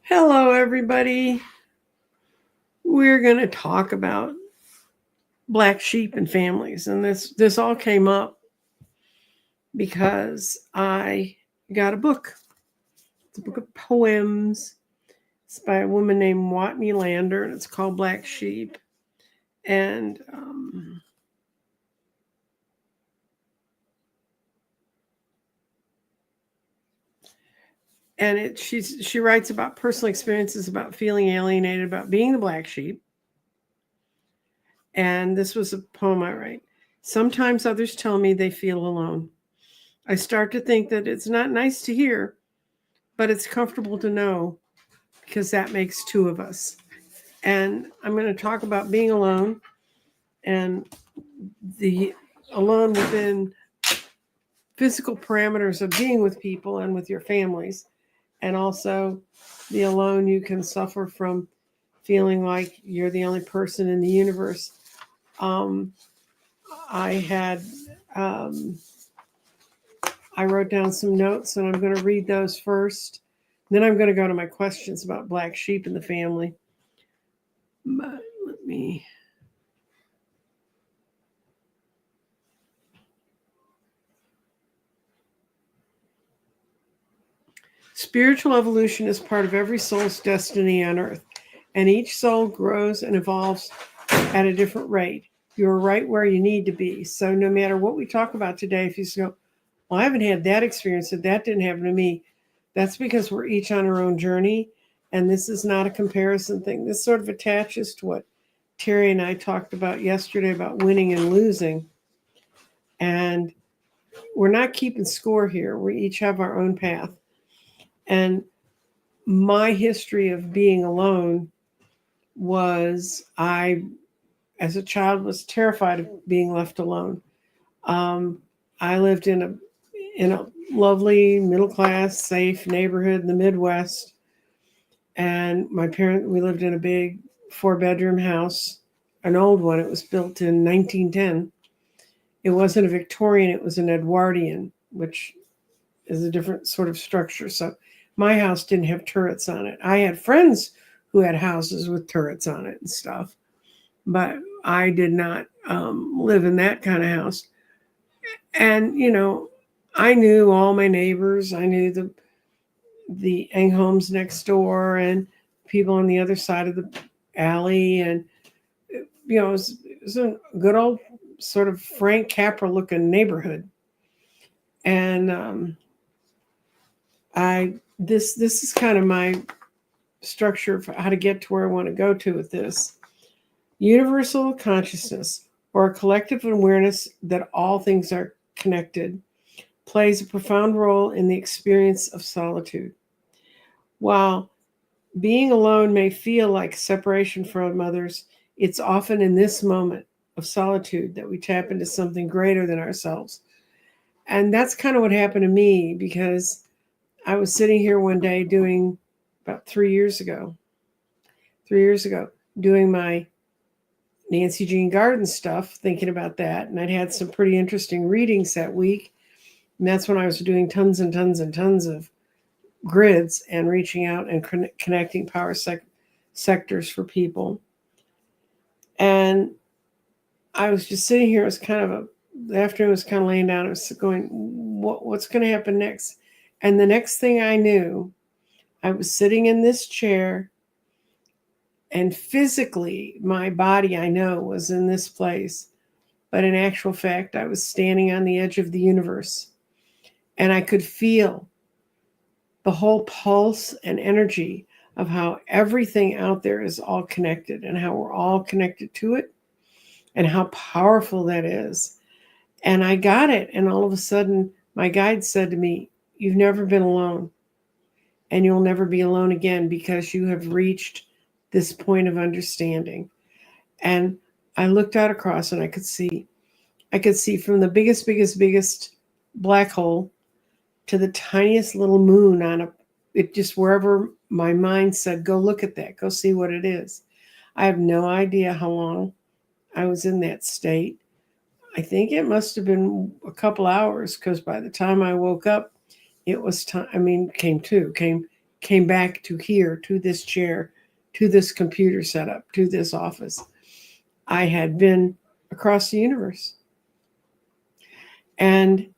Hello, everybody. We're going to talk about black sheep and families, and this all came up because I got a book. It's a book of poems. It's by a woman named Watney Lander, and it's called Black Sheep. And she writes about personal experiences about feeling alienated, about being the black sheep. And this was a poem I write. Sometimes others tell me they feel alone. I start to think that it's not nice to hear, but it's comfortable to know because that makes two of us. And I'm going to talk about being alone and the alone within physical parameters of being with people and with your families, and also the alone you can suffer from feeling like you're the only person in the universe. I had I wrote down some notes, and I'm going to read those first. Then I'm going to go to my questions about black sheep in the family. But let me. Spiritual evolution is part of every soul's destiny on earth, and each soul grows and evolves at a different rate. You're right where you need to be. So, no matter what we talk about today, if you go, well, I haven't had that experience, that didn't happen to me, that's because we're each on our own journey, and this is not a comparison thing. This sort of attaches to what Terry and I talked about yesterday about winning and losing. And we're not keeping score here. We each have our own path. And my history of being alone was as a child, was terrified of being left alone. I lived in a lovely middle class, safe neighborhood in the Midwest, and we lived in a big 4-bedroom house, an old one. It was built in 1910. It wasn't a Victorian; it was an Edwardian, which is a different sort of structure. So my house didn't have turrets on it. I had friends who had houses with turrets on it and stuff, but I did not live in that kind of house. And I knew all my neighbors. I knew the Engholms next door and people on the other side of the alley, and it was a good old sort of Frank Capra looking neighborhood. And this is kind of my structure for how to get to where I want to go to with this. Universal consciousness, or a collective awareness that all things are connected, plays a profound role in the experience of solitude. While being alone may feel like separation from others, it's often in this moment of solitude that we tap into something greater than ourselves. And that's kind of what happened to me, because I was sitting here one day doing, about 3 years ago, doing my Nancy Jean Garden stuff, thinking about that. And I'd had some pretty interesting readings that week. And that's when I was doing tons and tons and tons of grids and reaching out and connecting power sectors for people. And I was just sitting here. It was kind of the afternoon was kind of laying down. I was going, what's going to happen next? And the next thing I knew, I was sitting in this chair, and physically my body, I know, was in this place. But in actual fact, I was standing on the edge of the universe, and I could feel the whole pulse and energy of how everything out there is all connected, and how we're all connected to it, and how powerful that is. And I got it. And all of a sudden, my guide said to me, "You've never been alone, and you'll never be alone again, because you have reached this point of understanding." And I looked out across, and I could see from the biggest black hole to the tiniest little moon it just wherever my mind said, go look at that, go see what it is. I have no idea how long I was in that state. I think it must have been a couple hours, because by the time I woke up, it was time. I mean, came came back to here, to this chair, to this computer setup, to this office. I had been across the universe. And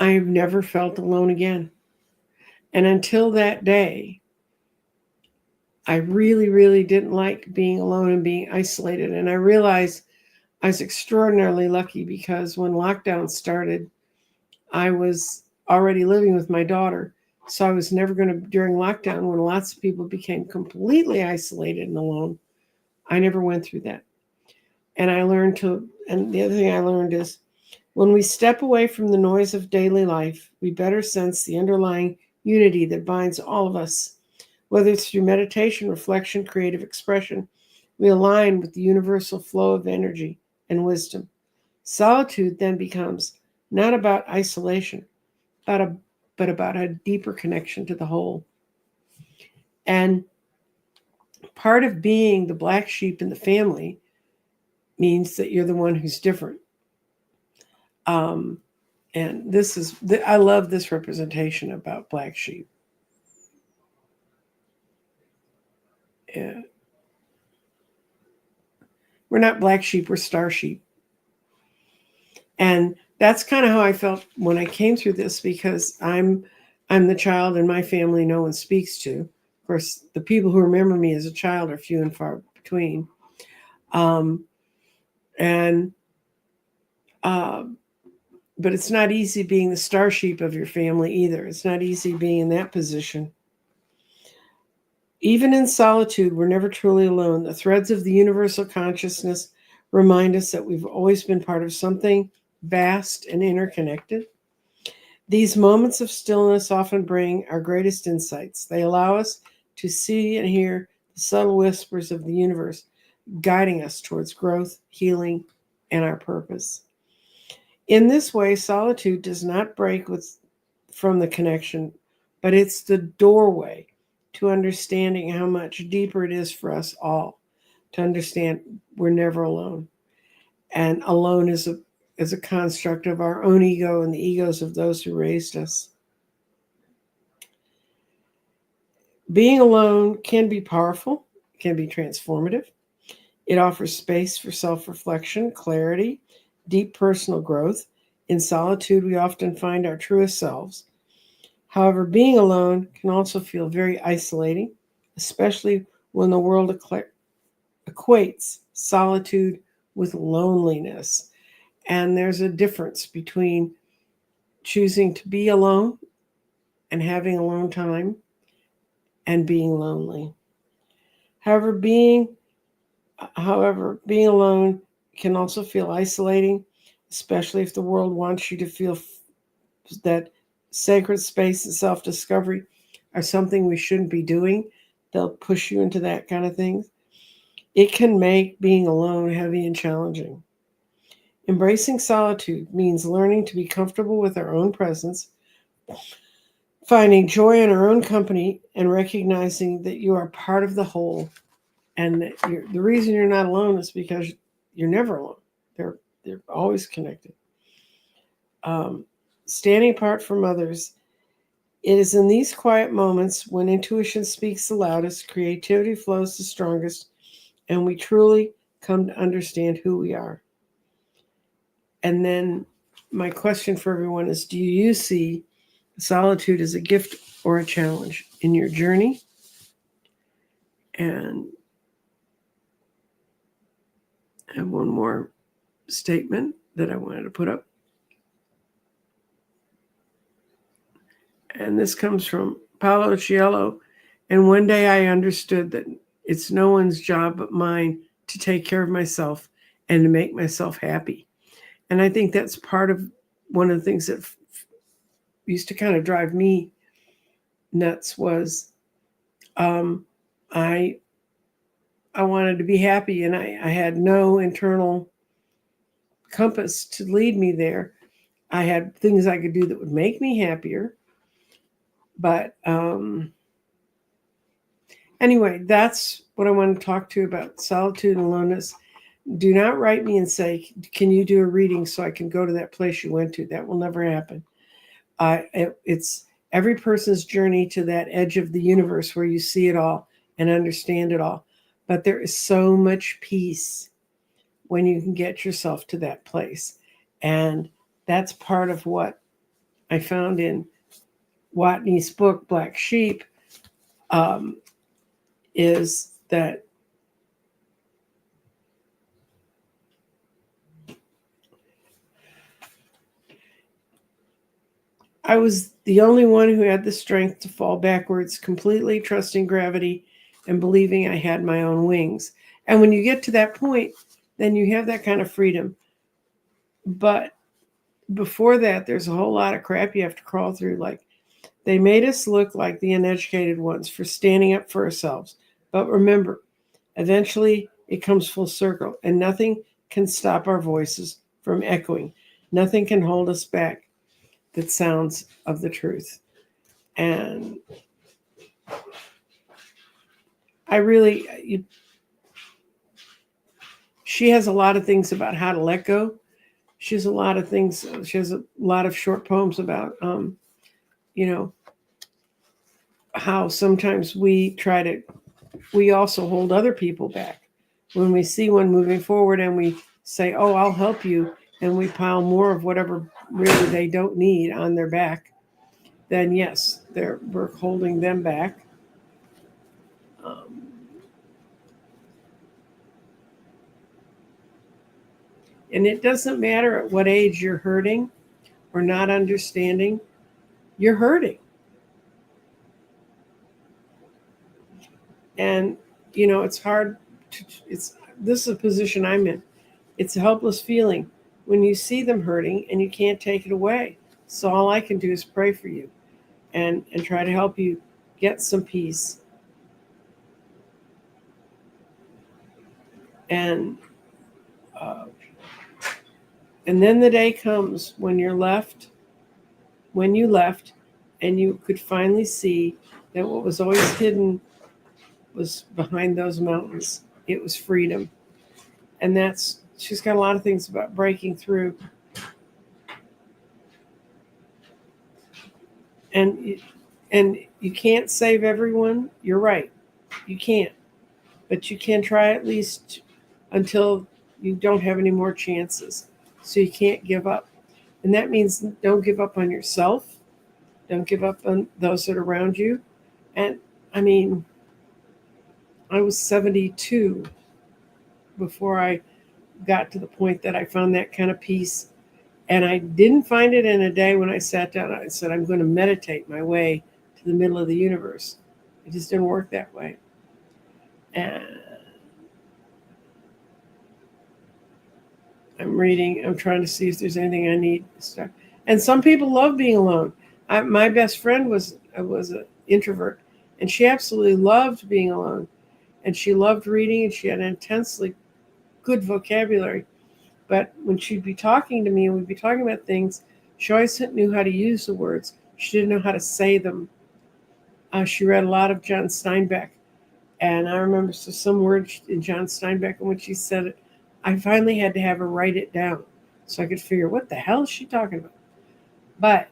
I've never felt alone again. And until that day, I really, really didn't like being alone and being isolated. And I realized I was extraordinarily lucky because when lockdown started, I was already living with my daughter. So I was never going to, during lockdown, when lots of people became completely isolated and alone, I never went through that. And I learned to, and the other thing I learned is when we step away from the noise of daily life, we better sense the underlying unity that binds all of us. Whether it's through meditation, reflection, creative expression, we align with the universal flow of energy and wisdom. Solitude then becomes not about isolation, but about a deeper connection to the whole. And part of being the black sheep in the family means that you're the one who's different. And I love this representation about black sheep. Yeah. We're not black sheep, we're star sheep. And that's kind of how I felt when I came through this, because I'm the child in my family no one speaks to. Of course, the people who remember me as a child are few and far between. Um, and but it's not easy being the star sheep of your family either. It's not easy being in that position. Even in solitude, we're never truly alone. The threads of the universal consciousness remind us that we've always been part of something vast and interconnected. These moments of stillness often bring our greatest insights. They allow us to see and hear the subtle whispers of the universe, guiding us towards growth, healing, and our purpose. In this way, solitude does not break from the connection, but it's the doorway to understanding how much deeper it is for us all to understand we're never alone. And alone is a construct of our own ego and the egos of those who raised us. Being alone can be powerful, can be transformative. It offers space for self-reflection, clarity, deep personal growth. In solitude, we often find our truest selves. However, being alone can also feel very isolating, especially when the world equates solitude with loneliness. And there's a difference between choosing to be alone and having alone time and being lonely. However, being alone can also feel isolating, especially if the world wants you to feel that sacred space and self-discovery are something we shouldn't be doing. They'll push you into that kind of thing. It can make being alone heavy and challenging. Embracing solitude means learning to be comfortable with our own presence, finding joy in our own company, and recognizing that you are part of the whole. And that the reason you're not alone is because you're never alone. They're always connected. Standing apart from others. It is in these quiet moments when intuition speaks the loudest, creativity flows the strongest, and we truly come to understand who we are. And then my question for everyone is, do you see solitude as a gift or a challenge in your journey? And I have one more statement that I wanted to put up. And this comes from Paolo Ciello. And one day I understood that it's no one's job but mine to take care of myself and to make myself happy. And I think that's part of one of the things that used to kind of drive me nuts was I wanted to be happy, and I had no internal compass to lead me there. I had things I could do that would make me happier. But anyway, that's what I want to talk to you about solitude and aloneness. Do not write me and say, can you do a reading so I can go to that place you went to? That will never happen. every person's journey to that edge of the universe where you see it all and understand it all. But there is so much peace when you can get yourself to that place. And that's part of what I found in Watney's book, Black Sheep, is that I was the only one who had the strength to fall backwards, completely trusting gravity and believing I had my own wings. And when you get to that point, then you have that kind of freedom. But before that, there's a whole lot of crap you have to crawl through. Like, they made us look like the uneducated ones for standing up for ourselves. But remember, eventually it comes full circle, and nothing can stop our voices from echoing. Nothing can hold us back that sounds of the truth. And she has a lot of things about how to let go. She has a lot of things. She has a lot of short poems about, you know, how sometimes we also hold other people back. When we see one moving forward and we say, oh, I'll help you, and we pile more of whatever really they don't need on their back, then yes, we're holding them back. And it doesn't matter at what age you're hurting or not understanding, you're hurting. And, it's hard this is a position I'm in. It's a helpless feeling when you see them hurting and you can't take it away. So all I can do is pray for you and try to help you get some peace. And and then the day comes when you left, and you could finally see that what was always hidden was behind those mountains. It was freedom. And she's got a lot of things about breaking through. And you can't save everyone. You're right. You can't. But you can try at least until you don't have any more chances. So you can't give up. And that means don't give up on yourself. Don't give up on those that are around you. And I mean, I was 72 before I got to the point that I found that kind of peace. And I didn't find it in a day when I sat down. I said, I'm going to meditate my way to the middle of the universe. It just didn't work that way. And I'm trying to see if there's anything I need to start. And some people love being alone. My best friend was an introvert, and she absolutely loved being alone. And she loved reading, and she had an intensely good vocabulary. But when she'd be talking to me and we'd be talking about things, she always knew how to use the words. She didn't know how to say them. She read a lot of John Steinbeck. And I remember some words in John Steinbeck, and when she said it, I finally had to have her write it down so I could figure what the hell is she talking about. But,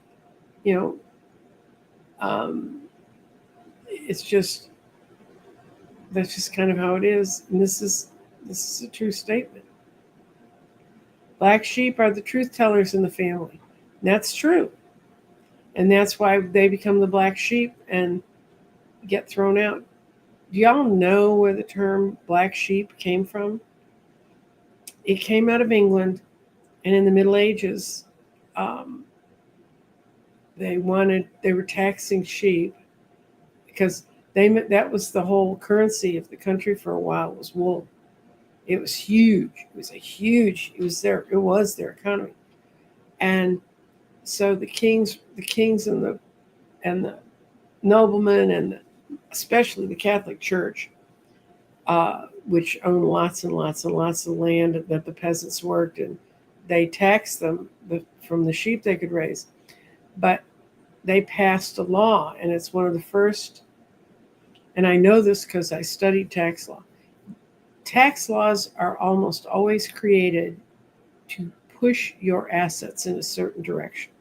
it's just, that's just kind of how it is. And this is a true statement. Black sheep are the truth tellers in the family. And that's true. And that's why they become the black sheep and get thrown out. Do y'all know where the term black sheep came from? It came out of England, and in the Middle Ages, they were taxing sheep because that was the whole currency of the country for a while was wool. It was huge. It was their economy. And so the kings and the noblemen and especially the Catholic Church, which owned lots and lots and lots of land that the peasants worked, and they taxed them from the sheep they could raise. But they passed a law, and it's one of the first, and I know this because I studied tax law. Tax laws are almost always created to push your assets in a certain direction.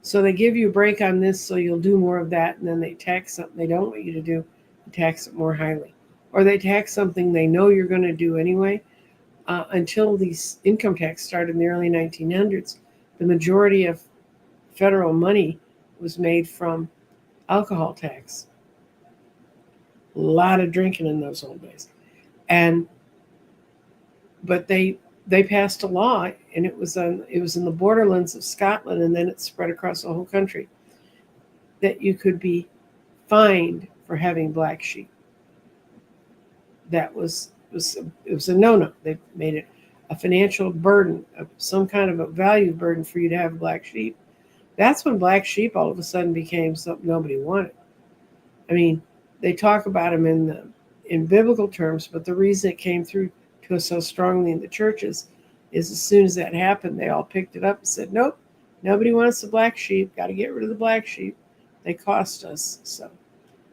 So they give you a break on this so you'll do more of that, and then they tax something they don't want you to do and tax it more highly. Or they tax something they know you're going to do anyway. Until these income tax started in the early 1900s, the majority of federal money was made from alcohol tax. A lot of drinking in those old days. And but they passed a law, and it was in the borderlands of Scotland, and then it spread across the whole country, that you could be fined for having black sheep. That it was a no-no. They made it a financial burden, some kind of a value burden for you to have black sheep. That's when black sheep all of a sudden became something nobody wanted. I mean, they talk about them in biblical terms, but the reason it came through to us so strongly in the churches is as soon as that happened, they all picked it up and said, nope, nobody wants the black sheep. Got to get rid of the black sheep. They cost us. So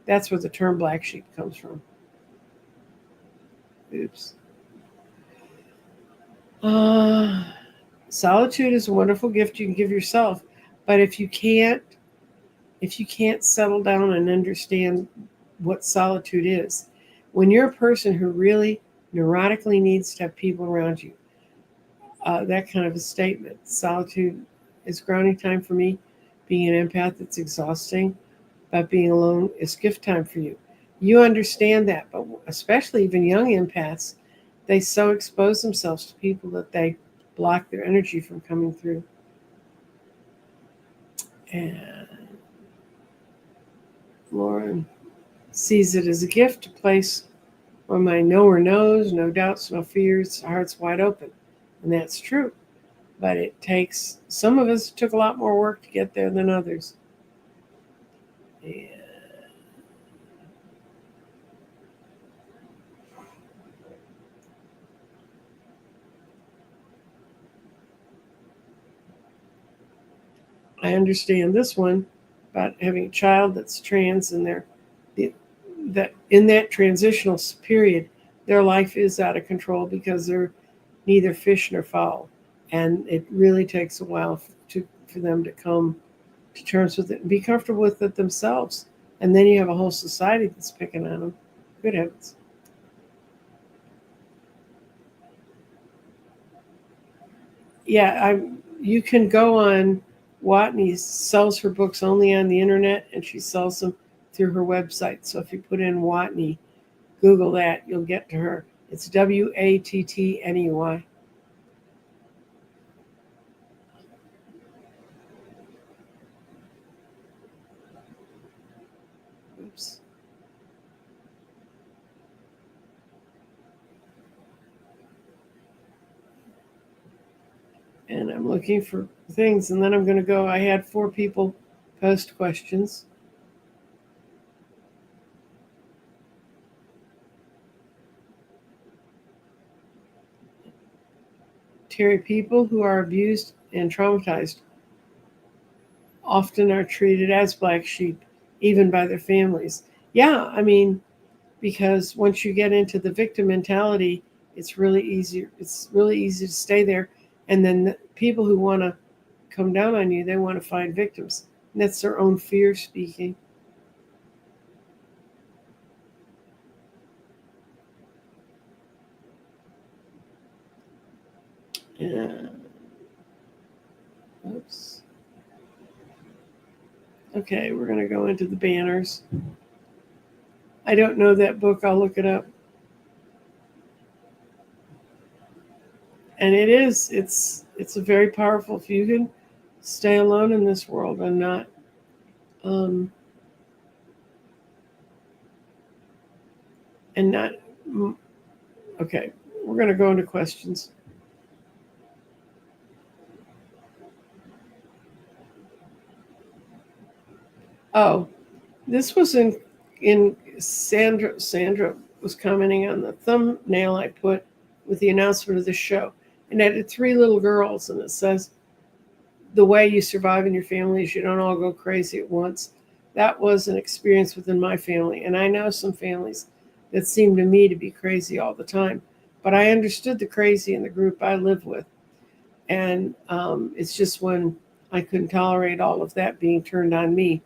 that's where the term black sheep comes from. Oops. Solitude is a wonderful gift you can give yourself, but if you can't settle down and understand what solitude is, when you're a person who really neurotically needs to have people around you, that kind of a statement, solitude is grounding time for me. Being an empath, it's exhausting, but being alone is gift time for you. You understand that, but especially even young empaths, they so expose themselves to people that they block their energy from coming through. And Lauren sees it as a gift, a place where my knower knows, no doubts, no fears, heart's wide open. And that's true. But it takes, some of us took a lot more work to get there than others. And I understand this one about having a child that's trans, and that in that transitional period, their life is out of control because they're neither fish nor fowl, and it really takes a while for them to come to terms with it and be comfortable with it themselves. And then you have a whole society that's picking on them. Good heavens. Yeah, you can go on. Watney sells her books only on the internet, and she sells them through her website. So if you put in Watney, Google that, you'll get to her. It's Wattney. Oops. And I'm looking for things, and then I'm going to go. I had 4 people post questions. Terry, people who are abused and traumatized often are treated as black sheep, even by their families. Yeah, I mean, because once you get into the victim mentality, it's really easy. It's really easy to stay there, and then the people who want to come down on you, they want to find victims, and that's their own fear speaking. Yeah. Oops. Okay, we're going to go into the banners. I don't know that book. I'll look it up. And it's a very powerful, if you can stay alone in this world and not um and not okay, we're going to go into questions. Oh, this was in Sandra was commenting on the thumbnail I put with the announcement of the show, and it had 3 little girls, and it says, the way you survive in your family is you don't all go crazy at once. That was an experience within my family, and I know some families that seem to me to be crazy all the time, but I understood the crazy in the group I live with. And it's just when I couldn't tolerate all of that being turned on me.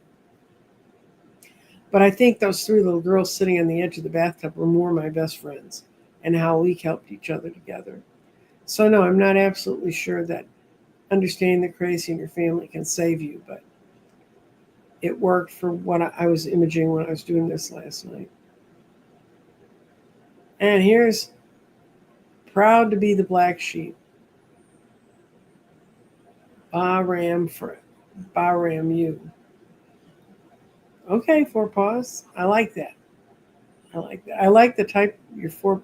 But I think those three little girls sitting on the edge of the bathtub were more my best friends and how we helped each other together. So, no, I'm not absolutely sure that understanding the crazy in your family can save you, but it worked for what I was imaging when I was doing this last night. And here's proud to be the black sheep. Bahram you. Okay, four paws. I like that. I like that. I like the type your four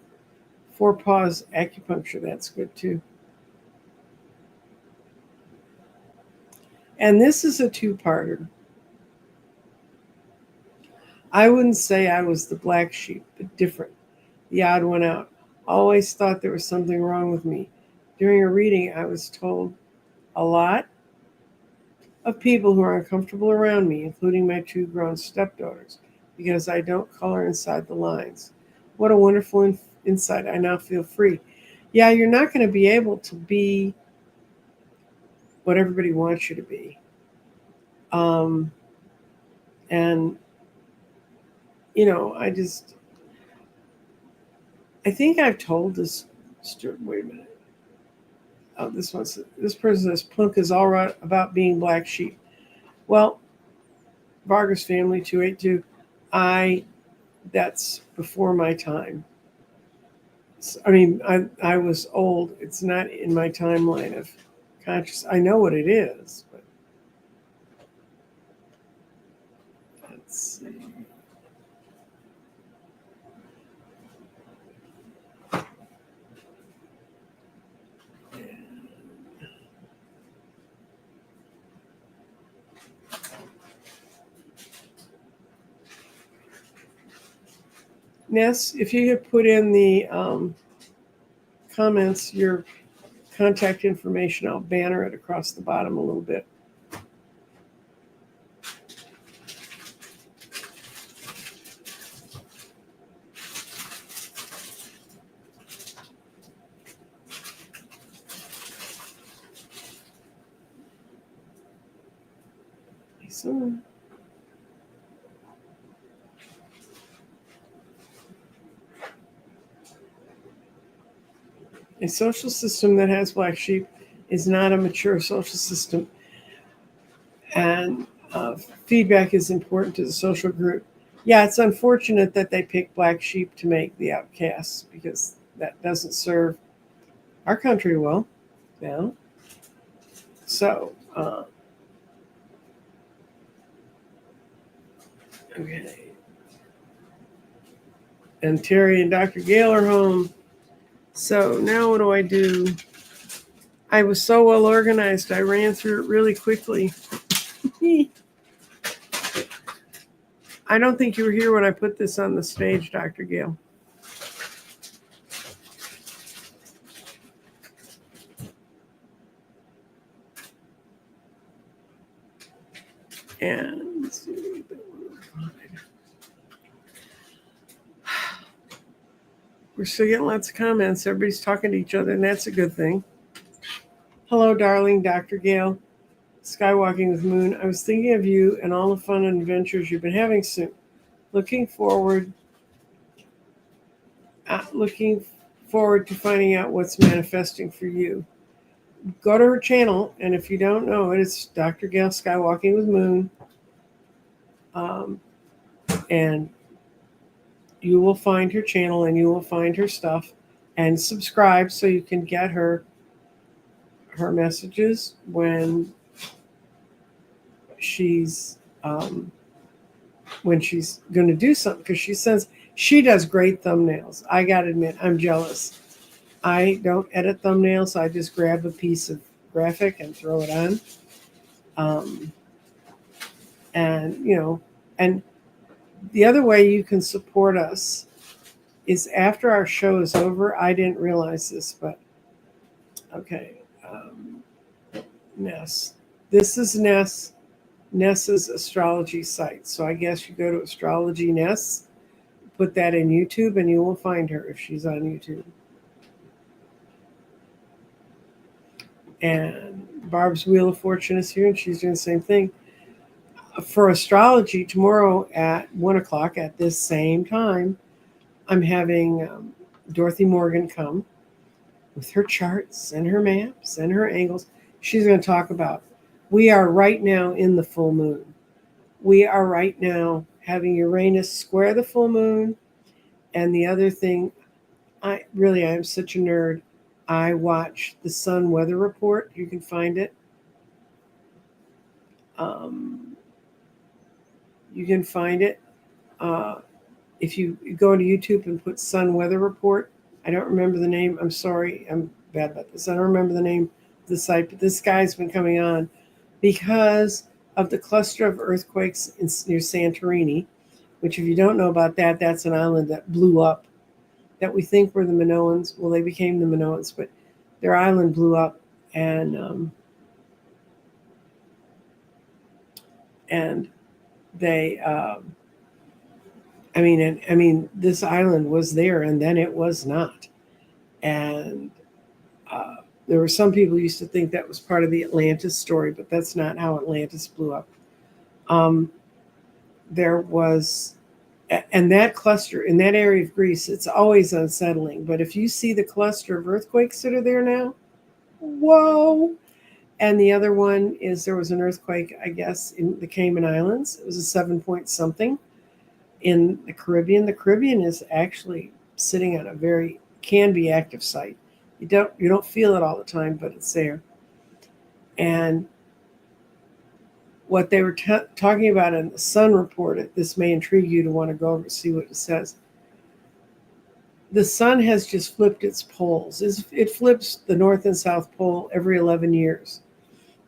paws acupuncture. That's good too. And this is a two-parter. I wouldn't say I was the black sheep, but different. The odd one out. Always thought there was something wrong with me. During a reading, I was told a lot of people who are uncomfortable around me, including my two grown stepdaughters, because I don't color inside the lines. What a wonderful insight. I now feel free. Yeah, you're not going to be able to be what everybody wants you to be. Um, and, I think I've told this story. Wait a minute. Oh, this person says Punk is all right about being black sheep. Well, Vargas family 282. That's before my time. I was old. It's not in my timeline of conscious. I know what it is, but let's see. Ness, if you could put in the comments your contact information, I'll banner it across the bottom a little bit. So, a social system that has black sheep is not a mature social system, and feedback is important to the social group. Yeah, it's unfortunate that they pick black sheep to make the outcasts because that doesn't serve our country well. Yeah. So, okay. And Terry and Dr. Gale are home. So now what do I do? I was so well organized, I ran through it really quickly. I don't think you were here when I put this on the stage, Dr. Gale. And let's see. We're still getting lots of comments. Everybody's talking to each other, and that's a good thing. Hello, darling, Dr. Gale. Skywalking with Moon. I was thinking of you and all the fun and adventures you've been having soon. Looking forward to finding out what's manifesting for you. Go to her channel, and if you don't know it, it's Dr. Gale Skywalking with Moon. And you will find her channel and you will find her stuff, and subscribe so you can get her messages when she's going to do something, because she does great thumbnails. I gotta admit, I'm jealous. I don't edit thumbnails. I just grab a piece of graphic and throw it on. And the other way you can support us is after our show is over. I didn't realize this, but okay. Ness. This is Ness's astrology site. So I guess you go to Astrology Ness, put that in YouTube, and you will find her if she's on YouTube. And Barb's Wheel of Fortune is here, and she's doing the same thing. For astrology, tomorrow at 1 o'clock at this same time, I'm having Dorothy Morgan come with her charts and her maps and her angles. She's going to talk about we are right now in the full moon. We are right now having Uranus square the full moon. And the other thing, I am such a nerd. I watch the Sun Weather Report. You can find it. Um, you can find it if you go to YouTube and put Sun Weather Report. I don't remember the name. I'm sorry. I'm bad about this. I don't remember the name of the site, but this guy's been coming on because of the cluster of earthquakes near Santorini, which, if you don't know about that, that's an island that blew up that we think were the Minoans. Well, they became the Minoans, but their island blew up, and they, this island was there, and then it was not, and there were some people who used to think that was part of the Atlantis story, but that's not how Atlantis blew up. There was, and that cluster in that area of Greece, it's always unsettling. But if you see the cluster of earthquakes that are there now, whoa. And the other one is there was an earthquake, I guess, in the Cayman Islands. It was a 7 point something in the Caribbean. The Caribbean is actually sitting on a very can be active site. You don't feel it all the time, but it's there. And what they were talking about in the Sun report, this may intrigue you to want to go over and see what it says. The sun has just flipped its poles. It flips the North and South Pole every 11 years.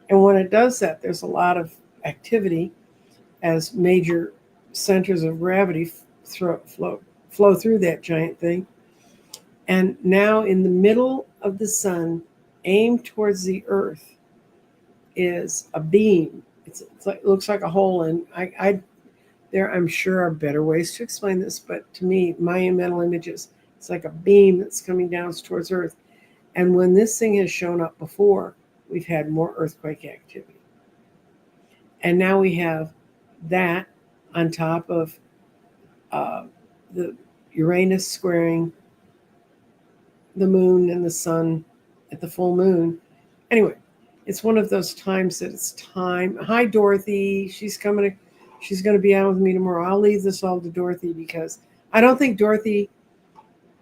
And when it does that, there's a lot of activity as major centers of gravity flow through that giant thing. And now in the middle of the sun, aimed towards the earth, is a beam. It looks like a hole, and there I'm sure are better ways to explain this, but to me, my mental images, it's like a beam that's coming down towards Earth. And when this thing has shown up before, we've had more earthquake activity. And now we have that on top of the Uranus squaring the moon and the sun at the full moon. Anyway, it's one of those times that it's time. Hi, Dorothy. She's going to be on with me tomorrow. I'll leave this all to Dorothy because I don't think Dorothy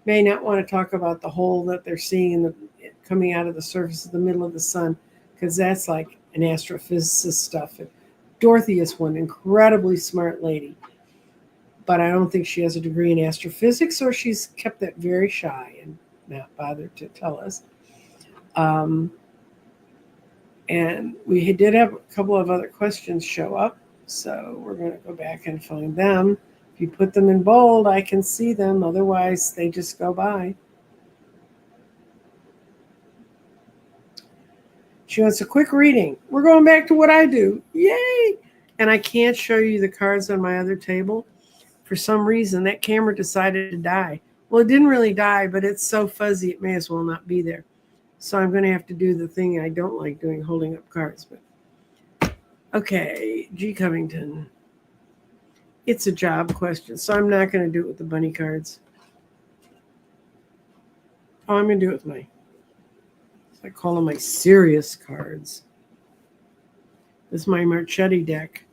may not want to talk about the hole that they're seeing coming out of the surface of the middle of the sun, because that's like an astrophysicist stuff. And Dorothy is one incredibly smart lady, but I don't think she has a degree in astrophysics, or she's kept that very shy and not bothered to tell us. And we did have a couple of other questions show up, so we're going to go back and find them. If you put them in bold, I can see them. Otherwise, they just go by. She wants a quick reading. We're going back to what I do. Yay! And I can't show you the cards on my other table. For some reason, that camera decided to die. Well, it didn't really die, but it's so fuzzy, it may as well not be there. So I'm going to have to do the thing I don't like doing, holding up cards. But okay, G. Covington. It's a job question, so I'm not going to do it with the bunny cards. Oh, I'm going to do it with I call them my serious cards. This is my Marchetti deck.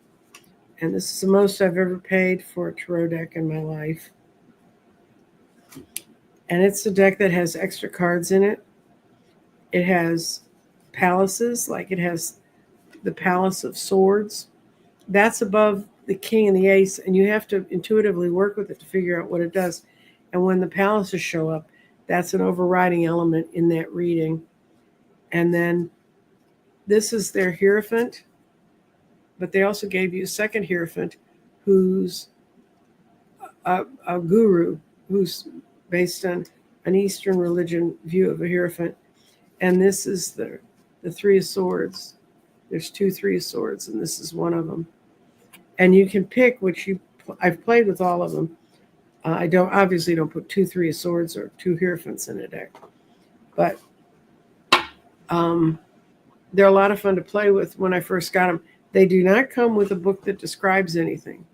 And this is the most I've ever paid for a tarot deck in my life. And it's a deck that has extra cards in it. It has palaces, like it has the Palace of Swords. That's above the King and the Ace, and you have to intuitively work with it to figure out what it does. And when the palaces show up, that's an overriding element in that reading. And then this is their Hierophant, but they also gave you a second Hierophant who's a guru, who's based on an Eastern religion view of a Hierophant. And this is the Three of Swords. There's 2 Three of Swords, and this is one of them. And you can pick which I've played with all of them. I obviously don't put 2 Three of Swords or 2 Hierophants in a deck. But They're a lot of fun to play with when I first got them. They do not come with a book that describes anything.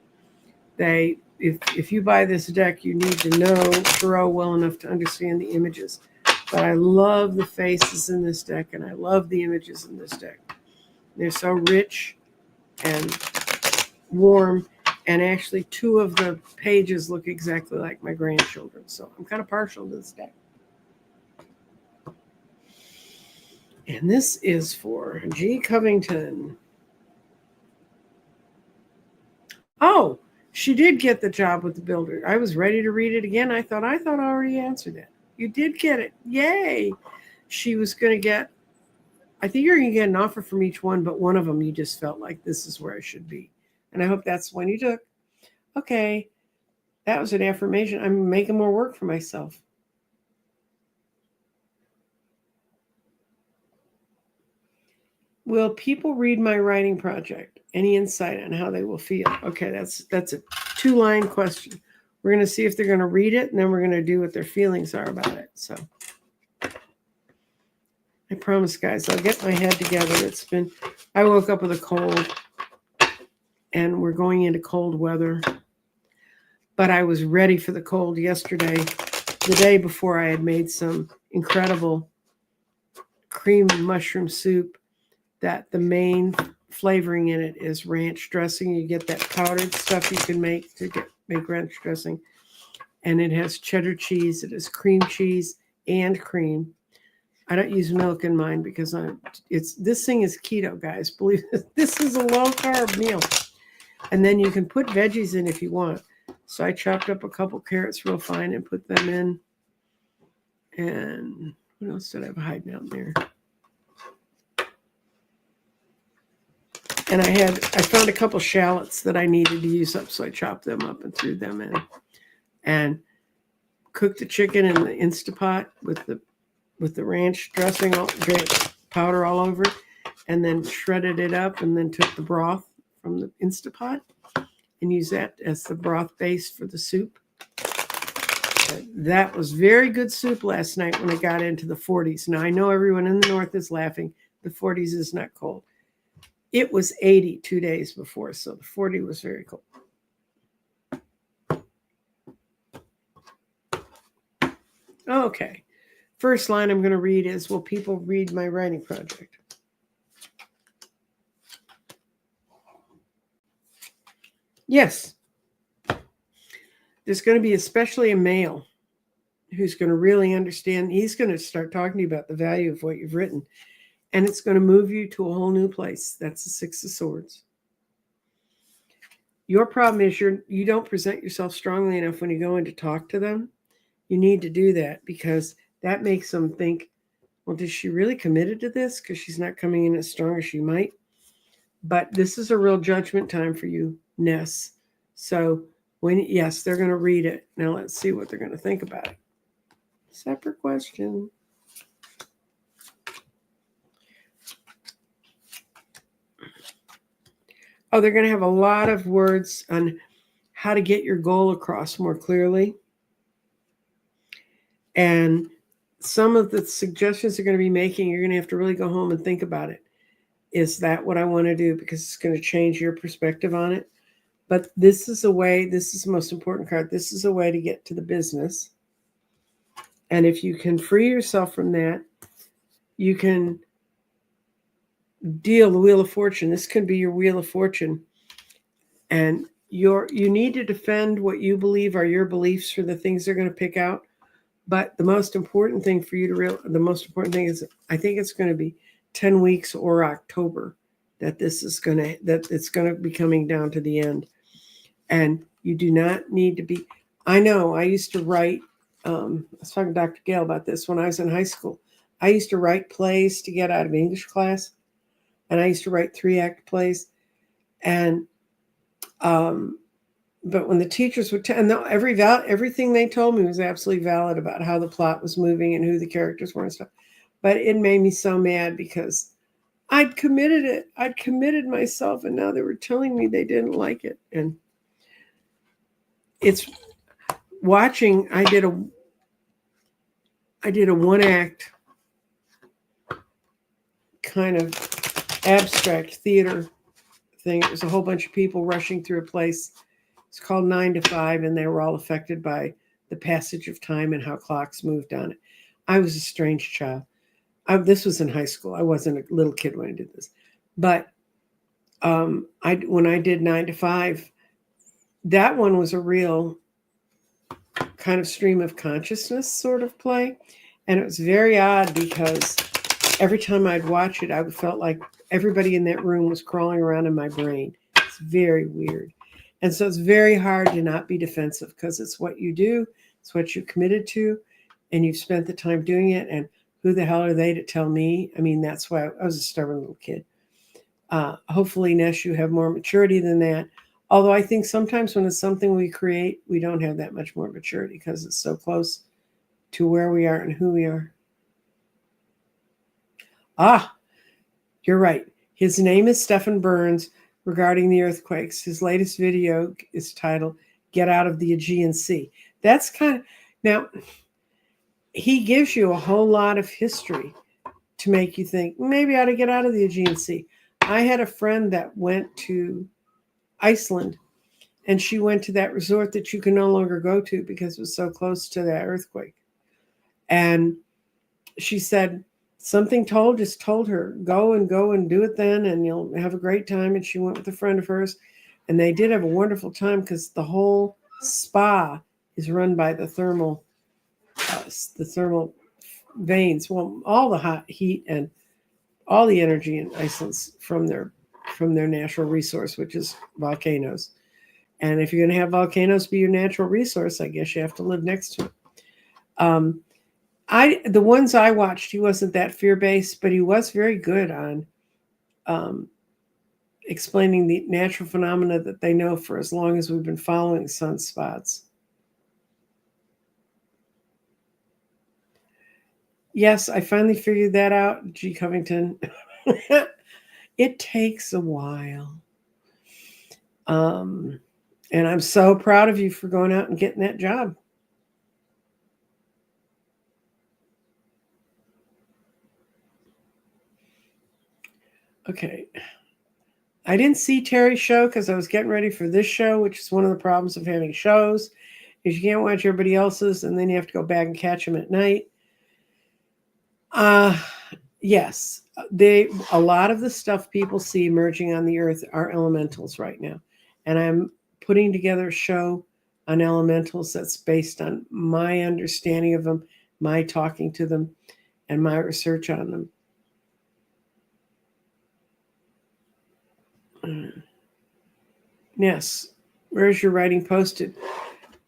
If you buy this deck, you need to know tarot well enough to understand the images. But I love the faces in this deck, and I love the images in this deck. They're so rich and warm, and actually 2 of the pages look exactly like my grandchildren. So I'm kind of partial to this deck. And this is for G. Covington. Oh, she did get the job with the builder. I was ready to read it again. I thought I already answered it. You did get it. Yay. She was going to get, I think you're going to get an offer from each one, but one of them you just felt like this is where I should be. And I hope that's the one you took. Okay. That was an affirmation. I'm making more work for myself. Will people read my writing project? Any insight on how they will feel? Okay, that's a 2-line question. We're going to see if they're going to read it, and then we're going to do what their feelings are about it. So I promise, guys, I'll get my head together. I woke up with a cold, and we're going into cold weather. But I was ready for the cold yesterday, the day before I had made some incredible cream mushroom soup that the main flavoring in it is ranch dressing. You get that powdered stuff you can make to make ranch dressing. And it has cheddar cheese. It has cream cheese and cream. I don't use milk in mine because this thing is keto, guys. Believe it, this is a low carb meal. And then you can put veggies in if you want. So I chopped up a couple carrots real fine and put them in. And what else did I have hiding out there? And I found a couple shallots that I needed to use up, so I chopped them up and threw them in. And cooked the chicken in the Instapot with the ranch dressing, powder all over it, and then shredded it up, and then took the broth from the Instapot and used that as the broth base for the soup. That was very good soup last night when it got into the 40s. Now, I know everyone in the north is laughing. The 40s is not cold. It was 80 2 days before, so the 40 was very cold. Okay. First line I'm going to read is, will people read my writing project? Yes. There's going to be especially a male who's going to really understand. He's going to start talking to you about the value of what you've written. And it's going to move you to a whole new place. That's the 6 of Swords. Your problem is you don't present yourself strongly enough when you go in to talk to them. You need to do that because that makes them think, well, is she really committed to this? Because she's not coming in as strong as she might. But this is a real judgment time for you, Ness. So yes, they're going to read it. Now let's see what they're going to think about it. Separate question. Oh, they're going to have a lot of words on how to get your goal across more clearly. And some of the suggestions they're going to be making, you're going to have to really go home and think about it. Is that what I want to do? Because it's going to change your perspective on it. But this is the most important card. This is a way to get to the business. And if you can free yourself from that, you can deal the Wheel of Fortune. This can be your Wheel of Fortune. And you need to defend what you believe are your beliefs for the things they're going to pick out. But the most important thing for you to the most important thing is, I think it's going to be 10 weeks or October that it's going to be coming down to the end. And you do not need to be, I know I used to write, I was talking to Dr. Gale about this when I was in high school. I used to write plays to get out of English class. And I used to write 3-act plays. And, but when the teachers would tell, and everything they told me was absolutely valid about how the plot was moving and who the characters were and stuff. But it made me so mad because I'd committed it. I'd committed myself, and now they were telling me they didn't like it. And it's watching. I did a 1-act kind of abstract theater thing. It was a whole bunch of people rushing through a place. It's called 9 to 5, and they were all affected by the passage of time and how clocks moved on it. I was a strange child. This was in high school. I wasn't a little kid when I did this. But when I did 9 to 5, that one was a real kind of stream of consciousness sort of play. And it was very odd because every time I'd watch it, I felt like everybody in that room was crawling around in my brain. It's very weird. And so it's very hard to not be defensive because it's what you do, it's what you committed to, and you've spent the time doing it. And who the hell are they to tell me? I mean, that's why I was a stubborn little kid. Hopefully, Ness, you have more maturity than that. Although I think sometimes when it's something we create, we don't have that much more maturity because it's so close to where we are and who we are. You're right. His name is Stephen Burns regarding the earthquakes. His latest video is titled Get Out of the Aegean Sea. That's kind of, now, he gives you a whole lot of history to make you think, maybe I ought to get out of the Aegean Sea. I had a friend that went to Iceland, and she went to that resort that you can no longer go to because it was so close to that earthquake. And she said, something told her, go and do it then, and you'll have a great time. And she went with a friend of hers, and they did have a wonderful time because the whole spa is run by the thermal veins. Well, all the hot heat and all the energy in Iceland's from their natural resource, which is volcanoes. And if you're going to have volcanoes be your natural resource, I guess you have to live next to it. The ones I watched, he wasn't that fear-based, but he was very good on explaining the natural phenomena that they know for as long as we've been following sunspots. Yes, I finally figured that out, G. Covington. It takes a while. And I'm so proud of you for going out and getting that job. Okay. I didn't see Terry's show because I was getting ready for this show, which is one of the problems of having shows, is you can't watch everybody else's, and then you have to go back and catch them at night. Yes, a lot of the stuff people see emerging on the earth are elementals right now. And I'm putting together a show on elementals that's based on my understanding of them, my talking to them, and my research on them. Yes. Where's your writing posted?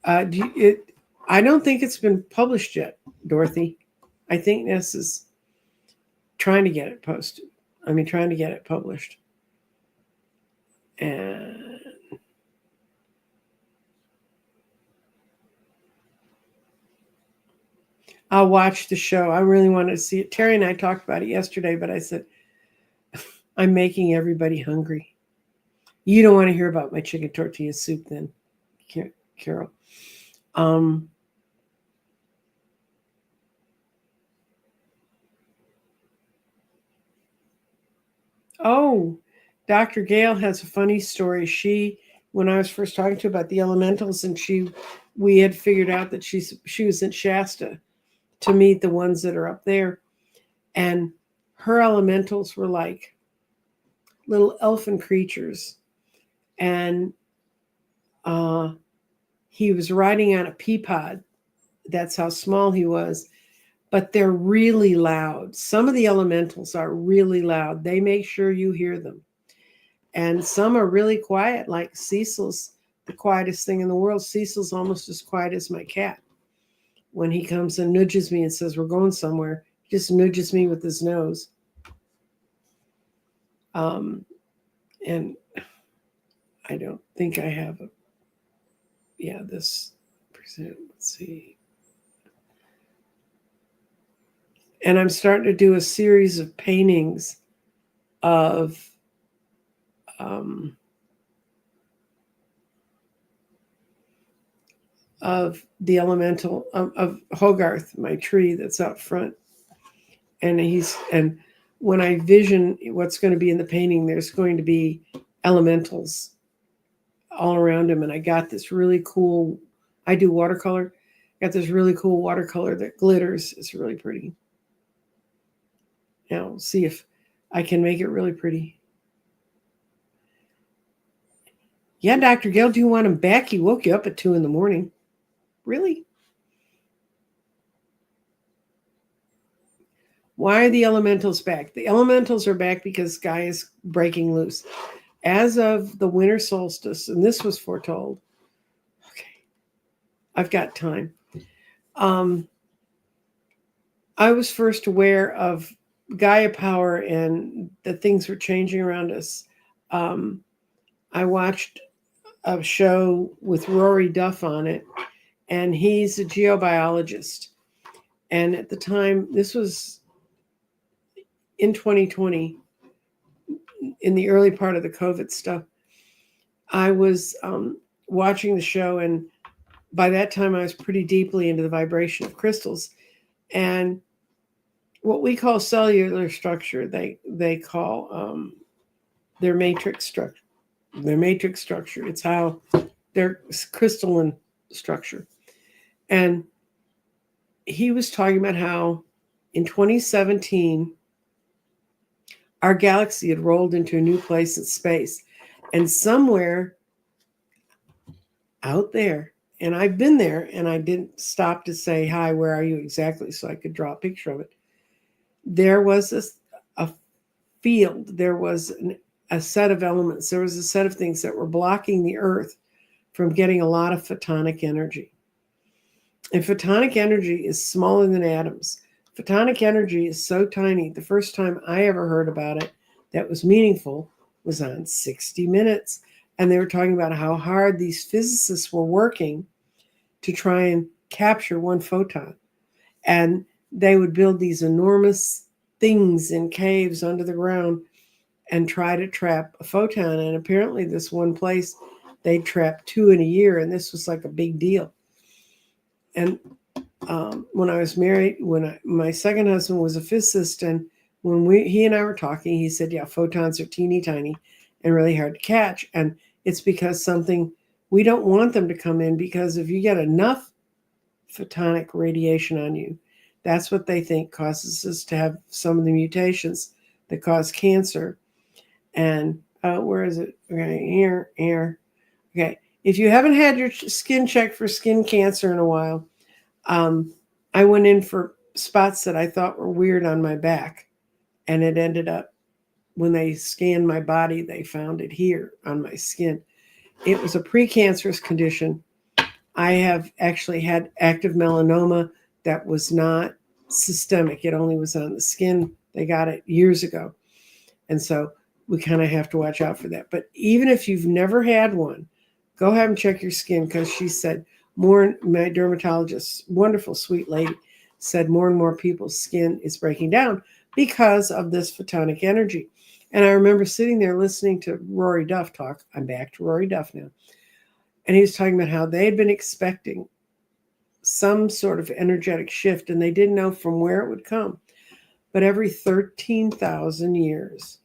I don't think it's been published yet, Dorothy. I think Ness is trying to get it posted. Trying to get it published. And I'll watch the show. I really wanted to see it. Terry and I talked about it yesterday, but I said, I'm making everybody hungry. You don't want to hear about my chicken tortilla soup then, Carol. Oh, Dr. Gale has a funny story. When I was first talking to her about the elementals, and we had figured out that she was in Shasta to meet the ones that are up there. And her elementals were like little elfin creatures. And he was riding on a pea pod. That's how small he was. But they're really loud. Some of the elementals are really loud. They make sure you hear them. And some are really quiet, like Cecil's the quietest thing in the world. Cecil's almost as quiet as my cat. When he comes and nudges me and says, we're going somewhere, he just nudges me with his nose. And I don't think I have this percent. Let's see. And I'm starting to do a series of paintings of the elemental of Hogarth, my tree that's out front. And when I vision what's going to be in the painting, there's going to be elementals all around him. And I got this really cool, I do watercolor, got this really cool watercolor that glitters. It's really pretty. Now, we'll see if I can make it really pretty. Yeah, Dr. Gail, do you want him back? He woke you up at 2 a.m. Really? Why are the elementals back? The elementals are back because Sky is breaking loose. As of the winter solstice, and this was foretold. Okay, I've got time. I was first aware of Gaia power and that things were changing around us. I watched a show with Rory Duff on it, and he's a geobiologist. And at the time, this was in 2020, in the early part of the COVID stuff, I was watching the show, and by that time I was pretty deeply into the vibration of crystals. And what we call cellular structure, they call their matrix structure. Their matrix structure. It's how their crystalline structure. And he was talking about how in 2017, our galaxy had rolled into a new place in space. And somewhere out there, and I've been there, and I didn't stop to say, hi, where are you exactly, so I could draw a picture of it. There was a field, there was a set of elements, there was a set of things that were blocking the Earth from getting a lot of photonic energy. And photonic energy is smaller than atoms. Photonic energy is so tiny. The first time I ever heard about it that was meaningful was on 60 Minutes. And they were talking about how hard these physicists were working to try and capture one photon. And they would build these enormous things in caves under the ground and try to trap a photon. And apparently this one place, they'd trap 2 in a year, and this was like a big deal. And when I was married, my second husband was a physicist, and when he and I were talking, he said, yeah, photons are teeny tiny and really hard to catch. And it's because we don't want them to come in, because if you get enough photonic radiation on you, that's what they think causes us to have some of the mutations that cause cancer. And where is it? Okay, here. Okay. If you haven't had your skin checked for skin cancer in a while, I went in for spots that I thought were weird on my back, and it ended up, when they scanned my body, they found it here on my skin. It was a precancerous condition. I have actually had active melanoma that was not systemic. It only was on the skin. They got it years ago. And so we kind of have to watch out for that. But even if you've never had one, go ahead and check your skin, because she said my dermatologist, wonderful, sweet lady, said more and more people's skin is breaking down because of this photonic energy. And I remember sitting there listening to Rory Duff talk. I'm back to Rory Duff now. And he was talking about how they had been expecting some sort of energetic shift, and they didn't know from where it would come. But every 13,000 years,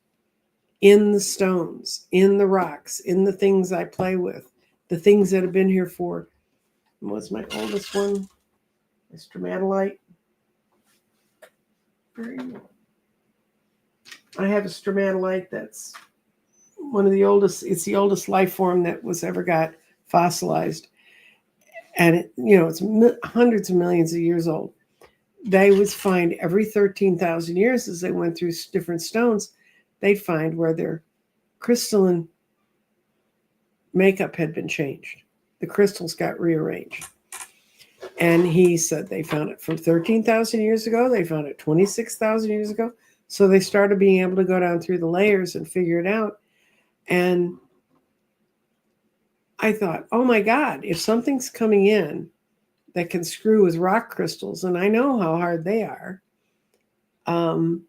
in the stones, in the rocks, in the things I play with, the things that have been here for, what's my oldest one? A stromatolite. I have a stromatolite that's one of the oldest. It's the oldest life form that was ever got fossilized. And it's hundreds of millions of years old. They would find every 13,000 years, as they went through different stones, they'd find where their crystalline makeup had been changed. The crystals got rearranged. And he said they found it from 13,000 years ago. They found it 26,000 years ago. So they started being able to go down through the layers and figure it out. And I thought, oh my God, if something's coming in that can screw with rock crystals, and I know how hard they are, and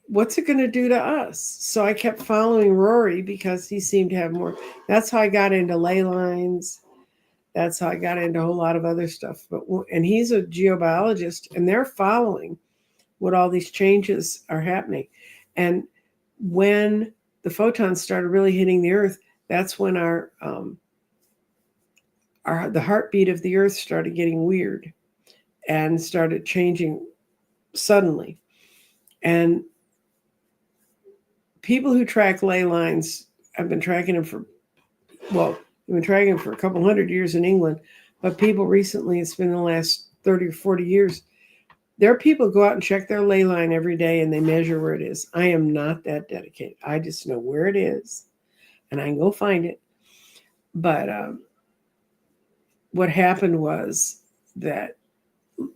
what's it going to do to us? So I kept following Rory because he seemed to have more. That's how I got into ley lines that's how I got into a whole lot of other stuff. And he's a geobiologist, and they're following what all these changes are happening. And when the photons started really hitting the Earth, that's when the heartbeat of the Earth started getting weird and started changing suddenly. And people who track ley lines have been tracking them they've been tracking them for a couple hundred years in England, but people recently, it's been the last 30 or 40 years, there are people who go out and check their ley line every day and they measure where it is. I am not that dedicated. I just know where it is and I can go find it. But what happened was that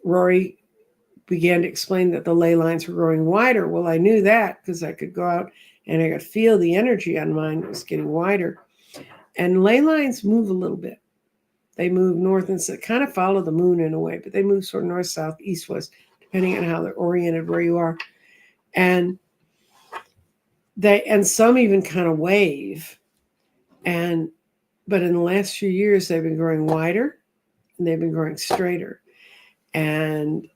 Rory began to explain that the ley lines were growing wider. Well, I knew that because I could go out and I could feel the energy on mine was getting wider. And ley lines move a little bit. They move north and south, kind of follow the moon in a way, but they move sort of north, south, east, west, depending on how they're oriented where you are. And some even kind of wave. But in the last few years, they've been growing wider and they've been growing straighter. And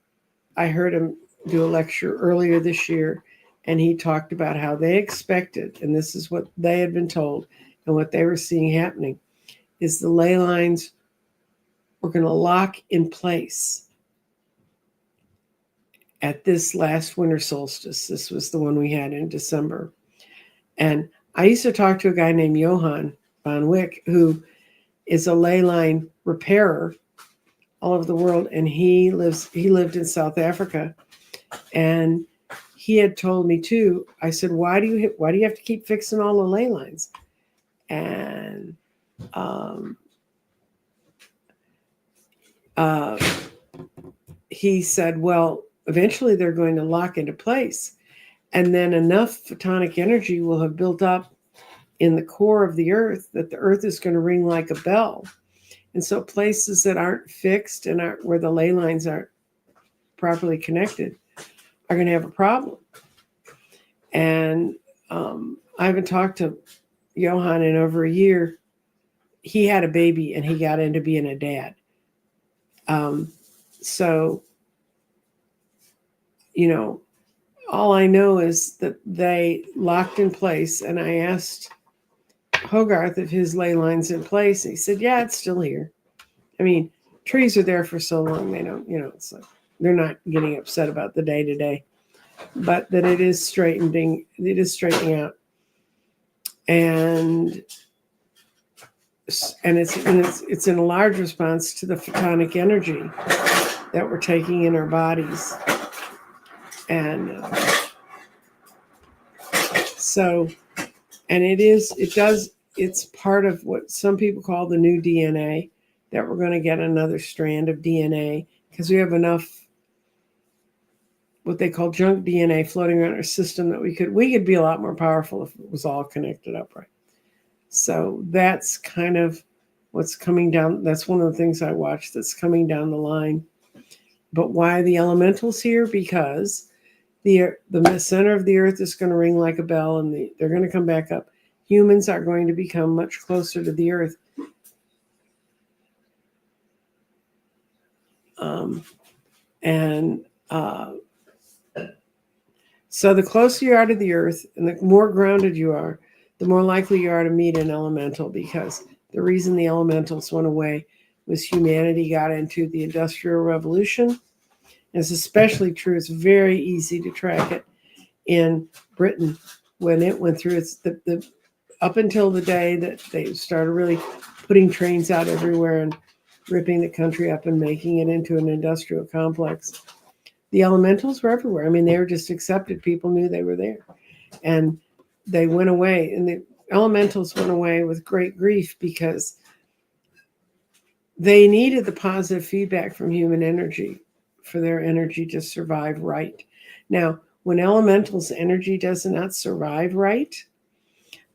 I heard him do a lecture earlier this year, and he talked about how they expected, and this is what they had been told and what they were seeing happening, is the ley lines were going to lock in place at this last winter solstice. This was the one we had in December. And I used to talk to a guy named Johan Van Wyck, who is a ley line repairer all over the world, and he lived in South Africa, and he had told me too. I said, why do you have to keep fixing all the ley lines? And he said, well, eventually they're going to lock into place, and then enough photonic energy will have built up in the core of the Earth that the Earth is going to ring like a bell. And so places that aren't fixed and aren't where the ley lines aren't properly connected are going to have a problem. And I haven't talked to Johan in over a year. He had a baby and he got into being a dad. So, all I know is that they locked in place, and I asked Hogarth if his ley line's in place. And he said, yeah, it's still here. I mean, trees are there for so long, they don't, it's like they're not getting upset about the day to day, but that it is straightening out. And it's in a large response to the photonic energy that we're taking in our bodies. And it's part of what some people call the new DNA, that we're going to get another strand of DNA because we have enough what they call junk DNA floating around our system that we could be a lot more powerful if it was all connected up right. So that's kind of what's coming down. That's one of the things I watch that's coming down the line. But why the elementals here? Because the center of the Earth is going to ring like a bell, and they're going to come back up. Humans are going to become much closer to the Earth. So the closer you are to the Earth and the more grounded you are, the more likely you are to meet an elemental, because the reason the elementals went away was humanity got into the Industrial Revolution. It's especially true. It's very easy to track it in Britain when it went through the up until the day that they started really putting trains out everywhere and ripping the country up and making it into an industrial complex. The elementals were everywhere. I mean, they were just accepted. People knew they were there. And they went away. And the elementals went away with great grief because they needed the positive feedback from human energy for their energy to survive right. Now, when elementals' energy does not survive right,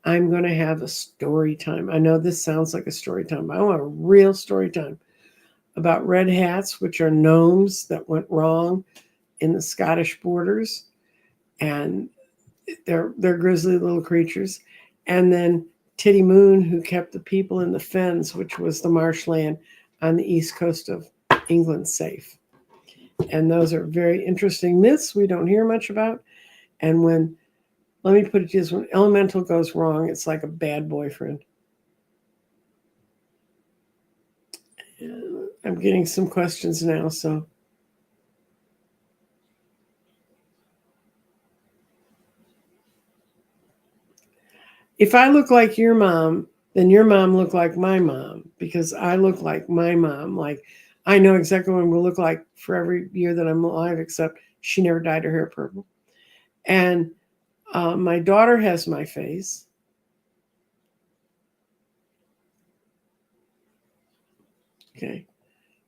I'm going to have a story time. I know this sounds like a story time, but I want a real story time about red hats, which are gnomes that went wrong in the Scottish borders, and they're grizzly little creatures. And then Titty Moon, who kept the people in the fens, which was the marshland on the east coast of England safe. And those are very interesting myths we don't hear much about. And let me put it this, when elemental goes wrong, it's like a bad boyfriend. I'm getting some questions now, so. If I look like your mom, then your mom looked like my mom, because I look like my mom. Like, I know exactly what I'm going to look like for every year that I'm alive, except she never dyed her hair purple. And my daughter has my face. Okay.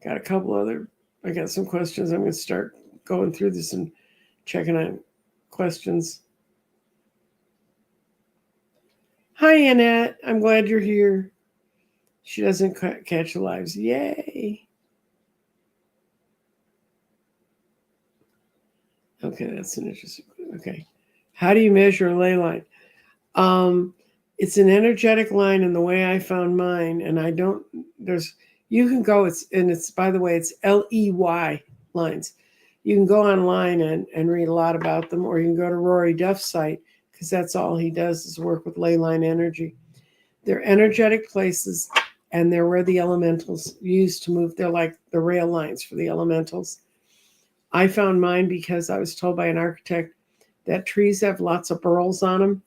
Got a couple I got some questions. I'm going to start going through this and checking on questions. Hi, Annette. I'm glad you're here. She doesn't catch the lives. Yay. Okay, that's an interesting. Okay. How do you measure a ley line? It's an energetic line in the way I found mine, and I don't, you can go, it's, by the way, it's LEY lines. You can go online and read a lot about them, or you can go to Rory Duff's site, because that's all he does is work with ley line energy. They're energetic places, and they're where the elementals use to move. They're like the rail lines for the elementals. I found mine because I was told by an architect that trees have lots of burls on them.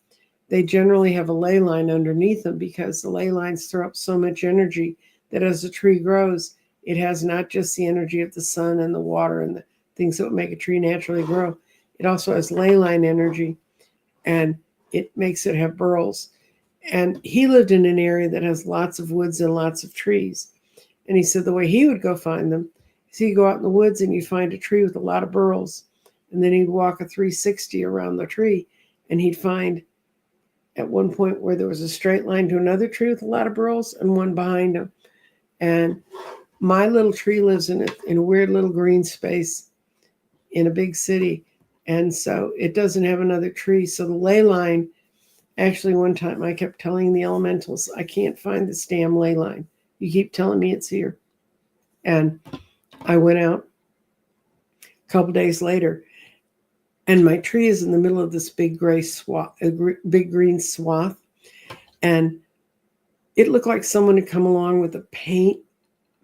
They generally have a ley line underneath them, because the ley lines throw up so much energy that as a tree grows, it has not just the energy of the sun and the water and the things that would make a tree naturally grow. It also has ley line energy, and it makes it have burls. And he lived in an area that has lots of woods and lots of trees. And he said the way he would go find them is he'd go out in the woods and you'd find a tree with a lot of burls. And then he'd walk a 360 around the tree, and he'd find at one point where there was a straight line to another tree with a lot of burls and one behind him. And my little tree lives in a weird little green space in a big city. And so it doesn't have another tree. So the ley line, actually one time I kept telling the elementals, I can't find this damn ley line. You keep telling me it's here. And I went out a couple days later, and my tree is in the middle of this big gray swath, a big green swath. And it looked like someone had come along with a paint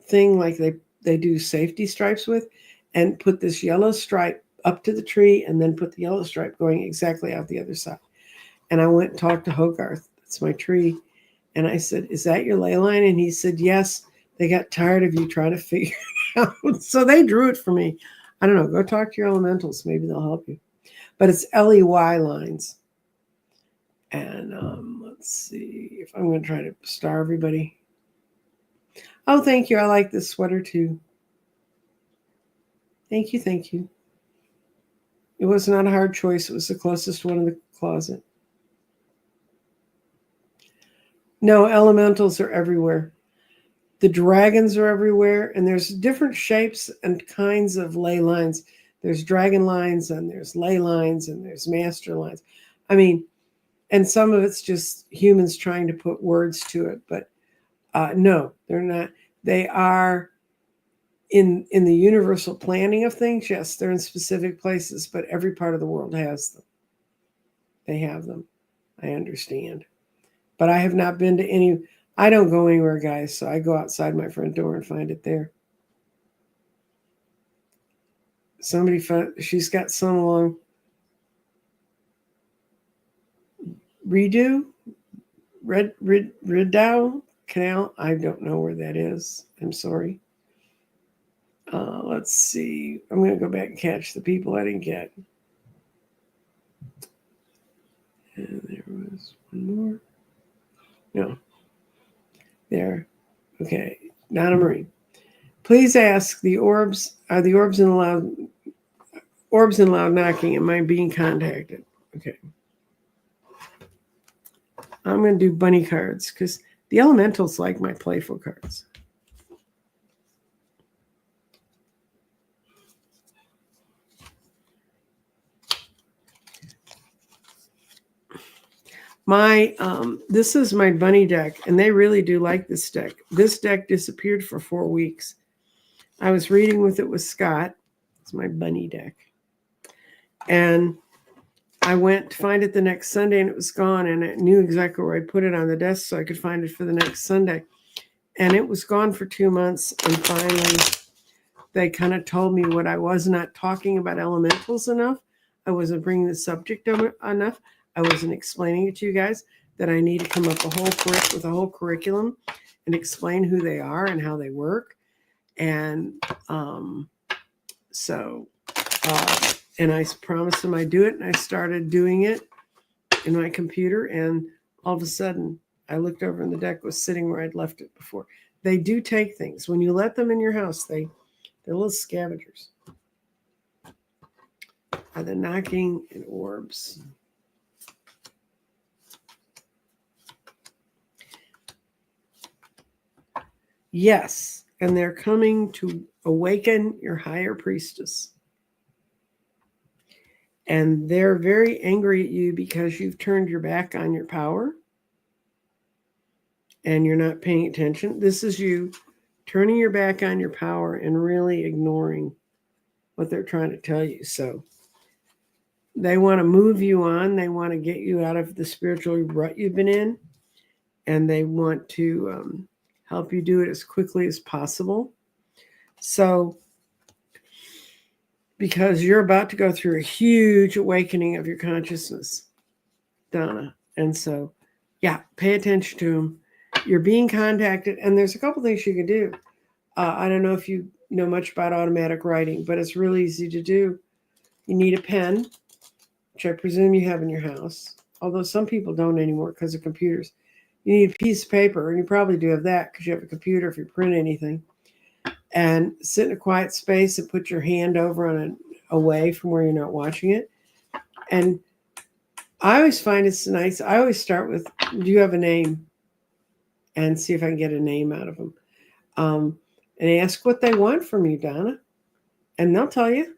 thing like they do safety stripes with, and put this yellow stripe up to the tree, and then put the yellow stripe going exactly out the other side. And I went and talked to Hogarth, that's my tree. And I said, is that your ley line? And he said, yes, they got tired of you trying to figure it out. So they drew it for me. I don't know, go talk to your elementals. Maybe they'll help you. But it's LEY lines. And let's see if I'm going to try to star everybody. Oh, thank you. I like this sweater too. Thank you. Thank you. It was not a hard choice. It was the closest one in the closet. No, elementals are everywhere. The dragons are everywhere, and there's different shapes and kinds of ley lines. There's dragon lines, and there's ley lines, and there's master lines. I mean, and some of it's just humans trying to put words to it, but no, they're not. They are in the universal planning of things. Yes, they're in specific places, but every part of the world has them. They have them. I understand. But I have not been to any. I don't go anywhere, guys, so I go outside my front door and find it there. Somebody found, she's got some along Rideau Canal. I don't know where that is. I'm sorry. Let's see. I'm going to go back and catch the people I didn't get. And there was one more. No. There. Okay. Donna Marie. Please ask, are the orbs in loud knocking? Am I being contacted? Okay. I'm going to do bunny cards because the elementals like my playful cards. My this is my bunny deck, and they really do like this deck. This deck disappeared for 4 weeks. I was reading with it with Scott. It's my bunny deck. And I went to find it the next Sunday, and it was gone, and I knew exactly where I'd put it on the desk so I could find it for the next Sunday. And it was gone for 2 months, and finally they kind of told me what I was not talking about elementals enough. I wasn't bringing the subject enough. I wasn't explaining it to you guys, that I need to come up with a whole curriculum and explain who they are and how they work. And and I promised them I'd do it, and I started doing it in my computer, and all of a sudden I looked over and the deck was sitting where I'd left it before. They do take things. When you let them in your house, they're little scavengers. Are the knocking and orbs. Yes, and they're coming to awaken your higher priestess. And they're very angry at you because you've turned your back on your power and you're not paying attention. This is you turning your back on your power and really ignoring what they're trying to tell you. So they want to move you on. They want to get you out of the spiritual rut you've been in, and they want to help you do it as quickly as possible. So, because you're about to go through a huge awakening of your consciousness, Donna. And so, yeah, pay attention to them. You're being contacted, and there's a couple things you can do. I don't know if you know much about automatic writing, but it's really easy to do. You need a pen, which I presume you have in your house, although some people don't anymore because of computers. You need a piece of paper, and you probably do have that because you have a computer if you print anything. And sit in a quiet space and put your hand over on away from where you're not watching it. And I always find it's nice. I always start with, do you have a name? And see if I can get a name out of them. And ask what they want from you, Donna. And they'll tell you.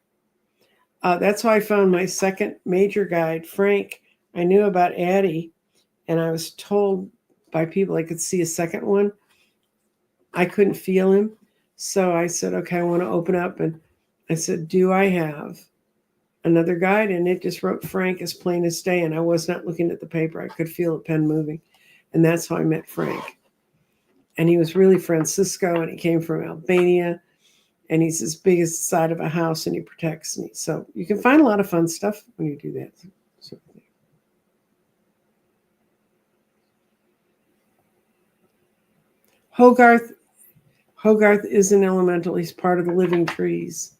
That's how I found my second major guide, Frank. I knew about Addie, and I was told by people I could see a second one. I couldn't feel him. So I said, okay, I want to open up. And I said, do I have another guide? And it just wrote Frank as plain as day. And I was not looking at the paper. I could feel the pen moving. And that's how I met Frank. And he was really Francisco, and he came from Albania. And he's as big as the side of a house, and he protects me. So you can find a lot of fun stuff when you do that. Hogarth is an elemental. He's part of the living trees.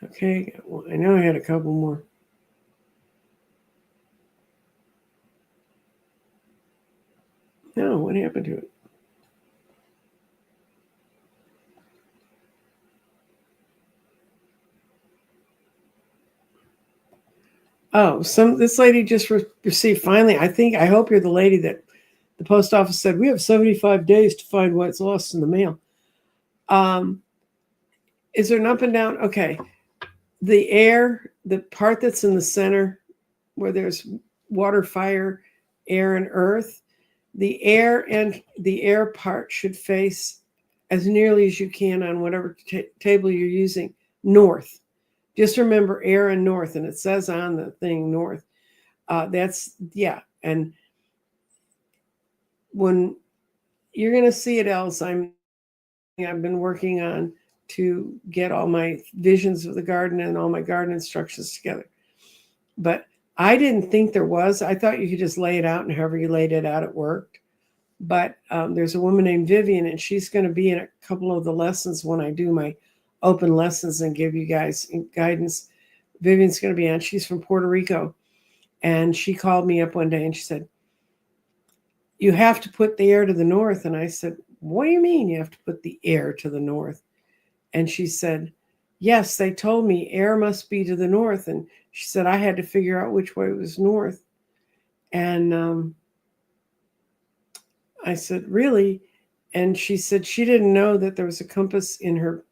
Okay, well, I know I had a couple more. No, what happened to it? Oh, this lady just received finally. I hope you're the lady that the post office said we have 75 days to find what's lost in the mail. Is there an up and down? Okay. The air, the part that's in the center where there's water, fire, air, and earth, the air part should face as nearly as you can on whatever table you're using north. Just remember air and north, and it says on the thing north. And when you're going to see it else, I've been working on to get all my visions of the garden and all my garden instructions together. But I didn't think there was. I thought you could just lay it out, and however you laid it out, it worked. But there's a woman named Vivian, and she's going to be in a couple of the lessons when I do my open lessons and give you guys guidance. Vivian's going to be on. She's from Puerto Rico. And she called me up one day and she said, you have to put the air to the north. And I said, what do you mean you have to put the air to the north? And she said, yes, they told me air must be to the north. And she said, I had to figure out which way was north. And I said, really? And she said she didn't know that there was a compass in her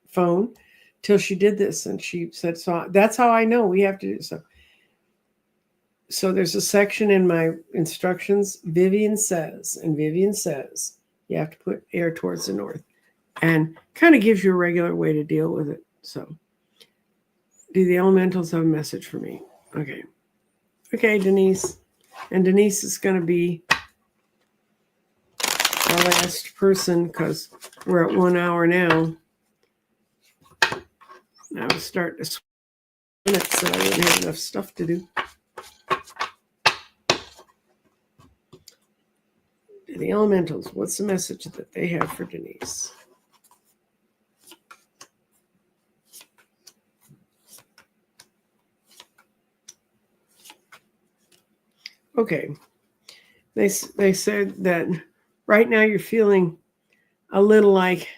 phone till she did this. And she said, so that's how I know we have to do so. So there's a section in my instructions, Vivian says, you have to put air towards the north, and kind of gives you a regular way to deal with it. So do the elementals have a message for me? Okay, Denise. And Denise is going to be our last person because we're at 1 hour now. I was starting to minutes, so I wouldn't have enough stuff to do. The elementals, what's the message that they have for Denise? Okay. They said that right now you're feeling a little like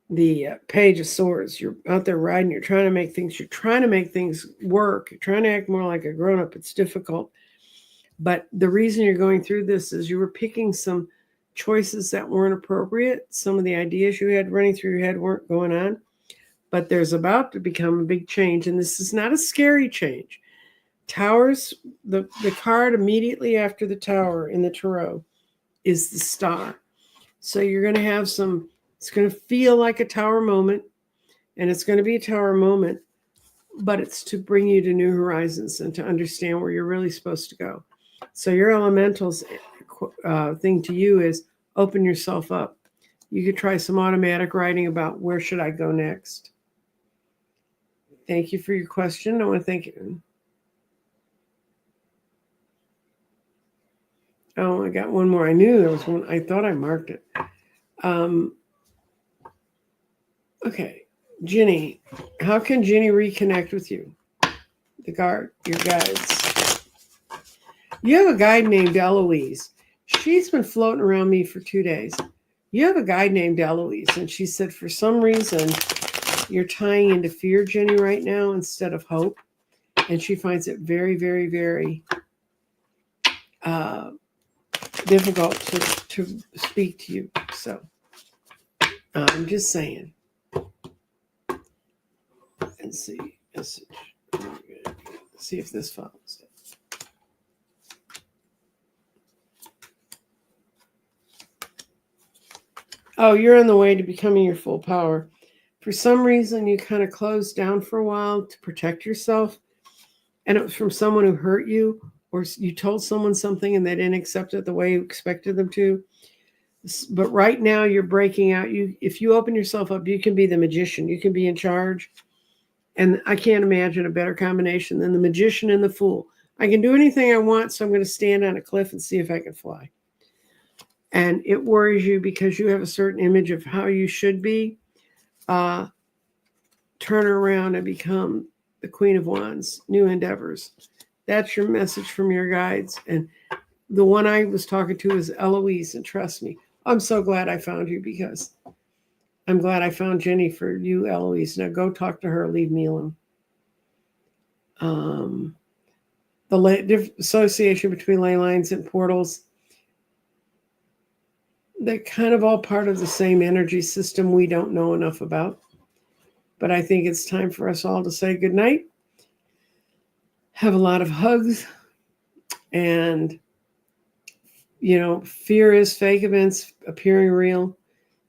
the Page of Swords. You're out there riding, you're trying to make things work. You're trying to act more like a grown-up. It's difficult. But the reason you're going through this is you were picking some choices that weren't appropriate. Some of the ideas you had running through your head weren't going on. But there's about to become a big change. And this is not a scary change. Towers, the card immediately after the tower in the tarot is the star. So you're going to have it's going to feel like a tower moment. And it's going to be a tower moment. But it's to bring you to new horizons and to understand where you're really supposed to go. So your elementals thing to you is open yourself up. You could try some automatic writing about where should I go next. Thank you for your question. I want to thank you. Oh, I got one more. I knew there was one. I thought I marked it. Okay. Ginny, how can Ginny reconnect with you? Your guides. You have a guide named Eloise. She's been floating around me for 2 days. You have a guide named Eloise, and she said for some reason you're tying into fear, Ginny, right now instead of hope. And she finds it very, very, very difficult to speak to you. So I'm just saying. And see if this follows it. Oh, you're on the way to becoming your full power. For some reason, you kind of closed down for a while to protect yourself. And it was from someone who hurt you, or you told someone something and they didn't accept it the way you expected them to. But right now you're breaking out. If you open yourself up, you can be the magician. You can be in charge. And I can't imagine a better combination than the magician and the fool. I can do anything I want, so I'm going to stand on a cliff and see if I can fly. And it worries you because you have a certain image of how you should be. Turn around and become the Queen of Wands, new endeavors. That's your message from your guides. And the one I was talking to is Eloise, and trust me, I'm so glad I found you because I'm glad I found Jenny for you, Eloise. Now go talk to her, leave me alone. The association between ley lines and portals, they're kind of all part of the same energy system we don't know enough about. But I think it's time for us all to say goodnight. Have a lot of hugs. And, fear is fake events appearing real.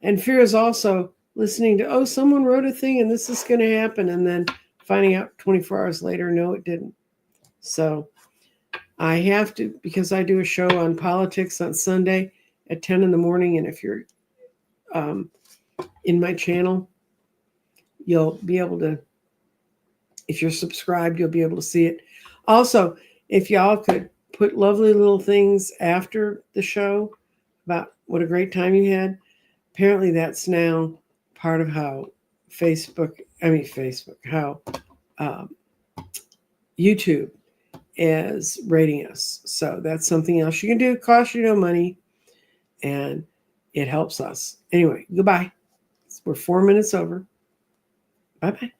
And fear is also listening to, someone wrote a thing and this is going to happen. And then finding out 24 hours later, no, it didn't. So I have to, because I do a show on politics on Sunday at 10 in the morning. And if you're in my channel, you'll be able to, if you're subscribed, you'll be able to see it. Also, if y'all could put lovely little things after the show about what a great time you had. Apparently that's now part of how how YouTube is rating us. So that's something else you can do. It costs you no money and it helps us. Anyway, goodbye. We're 4 minutes over. Bye-bye.